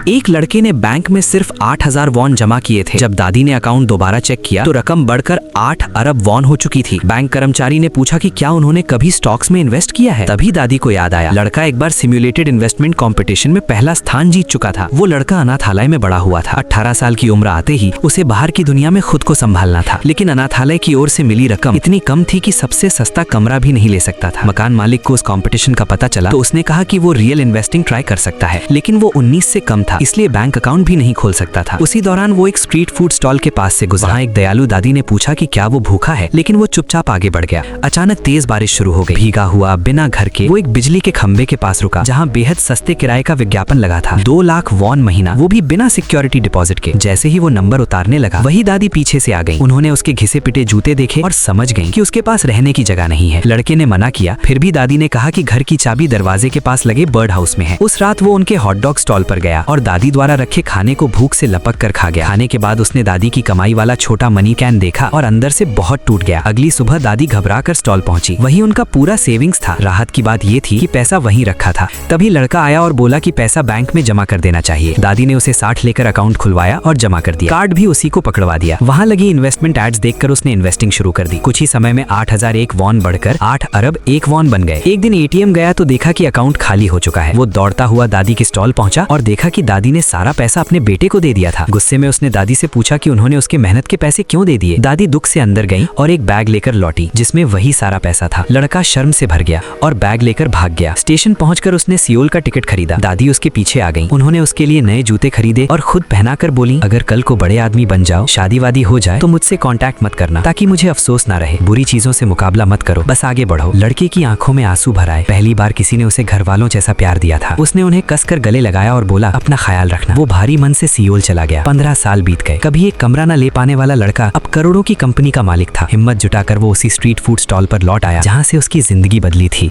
एक लड़के ने बैंक में सिर्फ 8,000 वॉन जमा किए थे। जब दादी ने अकाउंट दोबारा चेक किया तो रकम बढ़कर 8 अरब वॉन हो चुकी थी। बैंक कर्मचारी ने पूछा कि क्या उन्होंने कभी स्टॉक्स में इन्वेस्ट किया है। तभी दादी को याद आया, लड़का एक बार सिम्युलेटेड इन्वेस्टमेंट कंपटीशन में पहला स्थान जीत चुका था। वो लड़का अनाथालय में बड़ा हुआ था। 18 साल की उम्र आते ही उसे बाहर की दुनिया में खुद को संभालना था, लेकिन अनाथालय की ओर से मिली रकम इतनी कम थी कि सबसे सस्ता कमरा भी नहीं ले सकता था। मकान मालिक को उस कंपटीशन का पता चला तो उसने कहा कि वो रियल इन्वेस्टिंग ट्राई कर सकता है, लेकिन वो 19 से कम था, इसलिए बैंक अकाउंट भी नहीं खोल सकता था। उसी दौरान वो एक स्ट्रीट फूड स्टॉल के पास से गुजरा। एक दयालु दादी ने पूछा कि क्या वो भूखा है, लेकिन वो चुपचाप आगे बढ़ गया। अचानक तेज बारिश शुरू हो गई। भीगा हुआ बिना घर के वो एक बिजली के खंबे के पास रुका, जहाँ बेहद सस्ते किराए का विज्ञापन लगा था। 2 लाख वॉन महीना, वो भी बिना सिक्योरिटी डिपॉजिट के। जैसे ही वो नंबर उतारने लगा, वही दादी पीछे से आ गई। उन्होंने उसके घिसे पिटे जूते देखे और समझ गई कि उसके पास रहने की जगह नहीं है। लड़के ने मना किया, फिर भी दादी ने कहा कि घर की चाबी दरवाजे के पास लगे बर्ड हाउस में है। उस रात वो उनके हॉट डॉग स्टॉल पर गया और दादी द्वारा रखे खाने को भूख से लपक कर खा गया। खाने के बाद उसने दादी की कमाई वाला छोटा मनी कैन देखा और अंदर से बहुत टूट गया। अगली सुबह दादी घबरा कर स्टॉल पहुंची। वही उनका पूरा सेविंग्स था। राहत की बात ये थी कि पैसा वहीं रखा था। तभी लड़का आया और बोला कि पैसा बैंक में जमा कर देना चाहिए। दादी ने उसे 60 लेकर अकाउंट खुलवाया और जमा कर दिया। कार्ड भी उसी को पकड़वा दिया। वहां लगी इन्वेस्टमेंट एड्स देखकर उसने इन्वेस्टिंग शुरू कर दी। कुछ ही समय में 8,001 वॉन बढ़कर 8 अरब 1 वॉन बन गए। एक दिन एटीएम गया तो देखा कि अकाउंट खाली हो चुका है। वो दौड़ता हुआ दादी के स्टॉल पहुंचा और देखा कि दादी ने सारा पैसा अपने बेटे को दे दिया था। गुस्से में उसने दादी से पूछा कि उन्होंने उसके मेहनत के पैसे क्यों दे दिए। दादी दुख से अंदर गई और एक बैग लेकर लौटी, जिसमें वही सारा पैसा था। लड़का शर्म से भर गया और बैग लेकर भाग गया। स्टेशन पहुंचकर उसने सियोल का टिकट खरीदा। दादी उसके पीछे आ गई। उन्होंने उसके लिए नए जूते खरीदे और खुद पहनाकर बोली, अगर कल को बड़े आदमी बन जाओ, शादी वादी हो जाए तो मुझसे कांटेक्ट मत करना, ताकि मुझे अफसोस ना रहे। बुरी चीजों से मुकाबला मत करो, बस आगे बढ़ो। लड़के की आंखों में आंसू भर आए। पहली बार किसी ने उसे घर वालों जैसा प्यार दिया था। उसने उन्हें कसकर गले लगाया और बोला, अपना ख्याल रखना। वो भारी मन से सियोल चला गया। 15 साल बीत गए। कभी एक कमरा न ले पाने वाला लड़का अब करोड़ों की कंपनी का मालिक था। हिम्मत जुटाकर वो उसी स्ट्रीट फूड स्टॉल पर लौट आया, जहाँ से उसकी जिंदगी बदली थी।